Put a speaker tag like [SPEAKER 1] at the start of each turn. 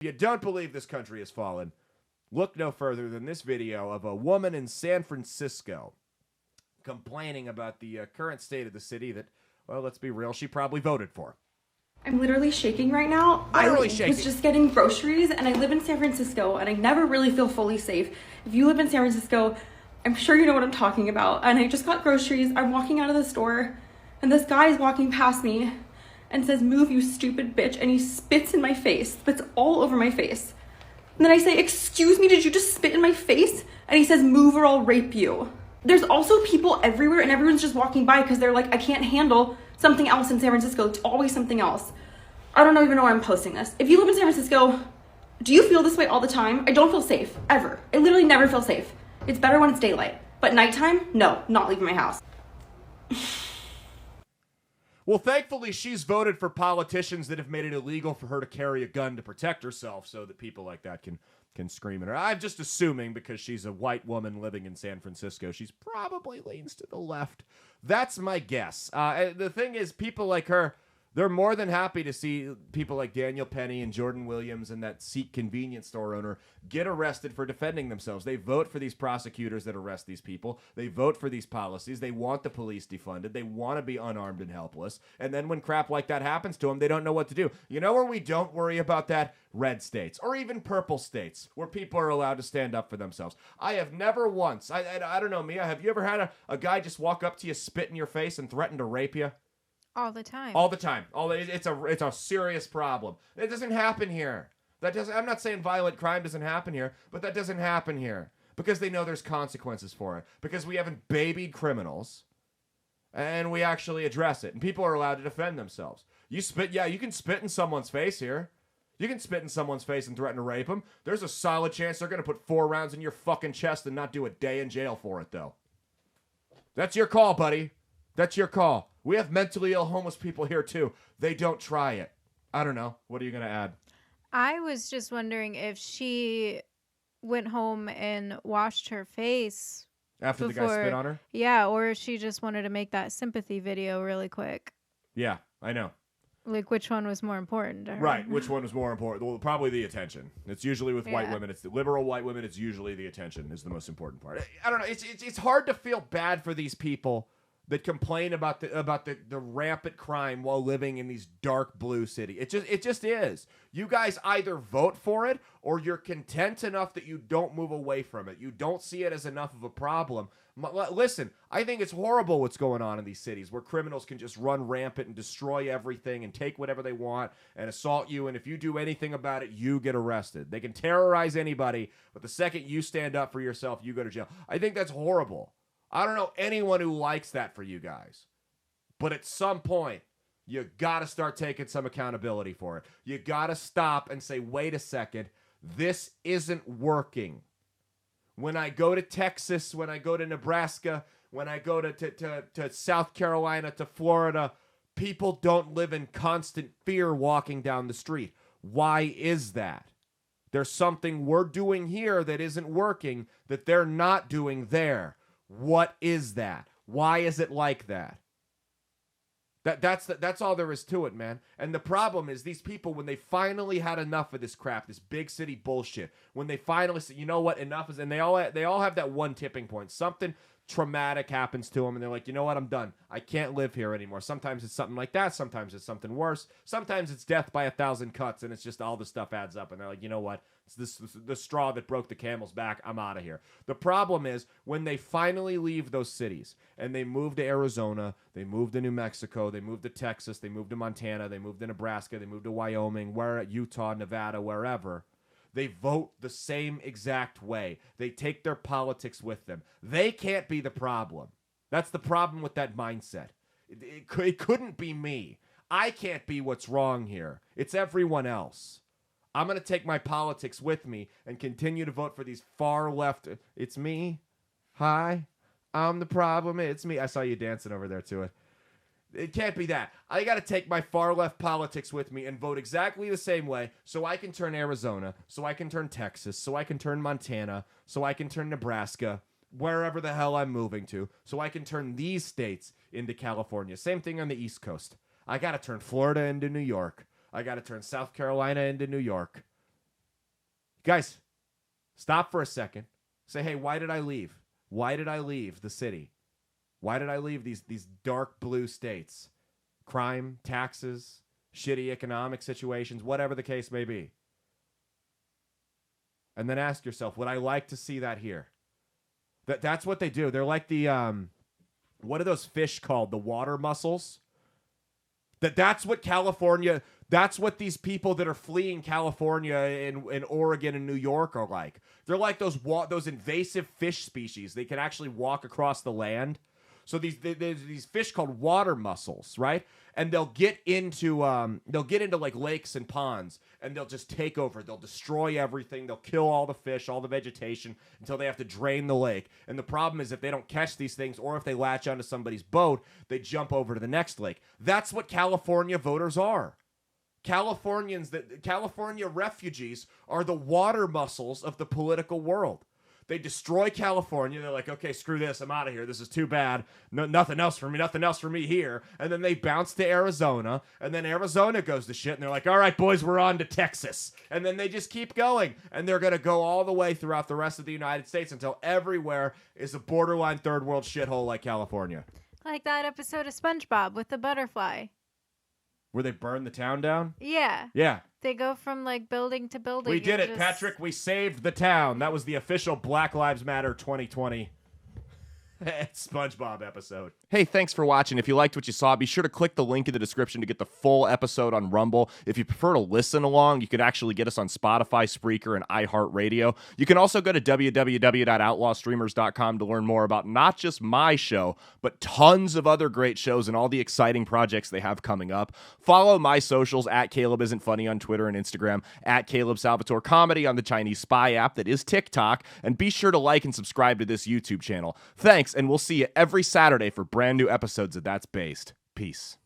[SPEAKER 1] If you don't believe this country has fallen, look no further than this video of a woman in San Francisco complaining about the current state of the city that, well, let's be real, she probably voted for.
[SPEAKER 2] I'm literally shaking right now.
[SPEAKER 1] Literally shaking.
[SPEAKER 2] I was just getting groceries, and I live in San Francisco, and I never really feel fully safe. If you live in San Francisco, I'm sure you know what I'm talking about. And I just got groceries. I'm walking out of the store, and this guy is walking past me and says, "Move, you stupid bitch," and he spits in my face. Spits all over my face. And then I say, "Excuse me, did you just spit in my face?" And he says, "Move or I'll rape you." There's also people everywhere, and everyone's just walking by because they're like, I can't handle something else in San Francisco. It's always something else. I don't even know why I'm posting this. If you live in San Francisco, do you feel this way all the time? I don't feel safe, ever. I literally never feel safe. It's better when it's daylight. But nighttime, no, not leaving my house.
[SPEAKER 1] Well, thankfully, she's voted for politicians that have made it illegal for her to carry a gun to protect herself so that people like that can scream at her. I'm just assuming because she's a white woman living in San Francisco, she's probably leans to the left. That's my guess. The thing is, people like her, they're more than happy to see people like Daniel Penny and Jordan Williams and that Sikh convenience store owner get arrested for defending themselves. They vote for these prosecutors that arrest these people. They vote for these policies. They want the police defunded. They want to be unarmed and helpless. And then when crap like that happens to them, they don't know what to do. You know where we don't worry about that? Red states or even purple states where people are allowed to stand up for themselves. I have never once, I don't know, Mia, have you ever had a guy just walk up to you, spit in your face, and threaten to rape you?
[SPEAKER 3] All the time.
[SPEAKER 1] All the time. It's a serious problem. It doesn't happen here. I'm not saying violent crime doesn't happen here, but that doesn't happen here because they know there's consequences for it. Because we haven't babied criminals, and we actually address it, and people are allowed to defend themselves. You can spit in someone's face here. You can spit in someone's face and threaten to rape them. There's a solid chance they're going to put 4 rounds in your fucking chest and not do a day in jail for it, though. That's your call, buddy. That's your call. We have mentally ill homeless people here, too. They don't try it. I don't know. What are you going to add?
[SPEAKER 3] I was just wondering if she went home and washed her face
[SPEAKER 1] After the guy spit on her?
[SPEAKER 3] Yeah, or if she just wanted to make that sympathy video really quick.
[SPEAKER 1] Yeah, I know.
[SPEAKER 3] Like, which one was more important to her?
[SPEAKER 1] Right, which one was more important? Well, probably the attention. It's usually with white women. It's the liberal white women. It's usually the attention is the most important part. I don't know. It's hard to feel bad for these people that complain about the rampant crime while living in these dark blue cities. It just is. You guys either vote for it or you're content enough that you don't move away from it. You don't see it as enough of a problem. Listen, I think it's horrible what's going on in these cities where criminals can just run rampant and destroy everything and take whatever they want and assault you, and if you do anything about it, you get arrested. They can terrorize anybody, but the second you stand up for yourself, you go to jail. I think that's horrible. I don't know anyone who likes that for you guys. But at some point, you got to start taking some accountability for it. You got to stop and say, wait a second, this isn't working. When I go to Texas, when I go to Nebraska, when I go to South Carolina, to Florida, people don't live in constant fear walking down the street. Why is that? There's something we're doing here that isn't working that they're not doing there. What is that? Why is it like that? That's all there is to it, man. And the problem is these people, when they finally had enough of this crap, this big city bullshit, when they finally say, you know what, enough is, and they all have that one tipping point. Something traumatic happens to them, and they're like, you know what, I'm done. I can't live here anymore. Sometimes it's something like that. Sometimes it's something worse. Sometimes it's death by 1,000 cuts, and it's just all the stuff adds up, and they're like, you know what, it's the straw that broke the camel's back. I'm out of here. The problem is when they finally leave those cities and they move to Arizona, they move to New Mexico, they move to Texas, they move to Montana, they move to Nebraska, they move to Wyoming, Utah, Nevada, wherever. They vote the same exact way. They take their politics with them. They can't be the problem. That's the problem with that mindset. It couldn't be me. I can't be what's wrong here. It's everyone else. I'm going to take my politics with me and continue to vote for these far left. It's me. Hi. I'm the problem. It's me. I saw you dancing over there to it. It can't be that. I got to take my far left politics with me and vote exactly the same way so I can turn Arizona, so I can turn Texas, so I can turn Montana, so I can turn Nebraska, wherever the hell I'm moving to, so I can turn these states into California. Same thing on the East Coast. I got to turn Florida into New York. I got to turn South Carolina into New York. Guys, stop for a second. Say, hey, why did I leave? Why did I leave the city? Why did I leave these dark blue states? Crime, taxes, shitty economic situations, whatever the case may be. And then ask yourself, would I like to see that here? That's what they do. They're like the what are those fish called? The water mussels? That's what California, that's what these people that are fleeing California in Oregon and New York are like. They're like those invasive fish species. They can actually walk across the land. So there's these fish called water mussels, right? And they'll get into like lakes and ponds, and they'll just take over. They'll destroy everything. They'll kill all the fish, all the vegetation, until they have to drain the lake. And the problem is if they don't catch these things, or if they latch onto somebody's boat, they jump over to the next lake. That's what California voters are. California refugees are the water mussels of the political world. They destroy California. They're like, okay, screw this. I'm out of here. This is too bad. No, nothing else for me. Nothing else for me here. And then they bounce to Arizona. And then Arizona goes to shit. And they're like, all right, boys, we're on to Texas. And then they just keep going. And they're going to go all the way throughout the rest of the United States until everywhere is a borderline third world shithole like California.
[SPEAKER 3] Like that episode of SpongeBob with the butterfly.
[SPEAKER 1] Where they burn the town down?
[SPEAKER 3] Yeah.
[SPEAKER 1] Yeah.
[SPEAKER 3] They go from like building to building.
[SPEAKER 1] We did it, Patrick. We saved the town. That was the official Black Lives Matter 2020 SpongeBob episode. Hey, thanks for watching. If you liked what you saw, be sure to click the link in the description to get the full episode on Rumble. If you prefer to listen along, you can actually get us on Spotify, Spreaker, and iHeartRadio. You can also go to www.outlawstreamers.com to learn more about not just my show, but tons of other great shows and all the exciting projects they have coming up. Follow my socials at Caleb Isn't Funny on Twitter and Instagram, at Caleb Salvatore Comedy on the Chinese spy app that is TikTok, and be sure to like and subscribe to this YouTube channel. Thanks, and we'll see you every Saturday for brand new episodes of That's Based. Peace.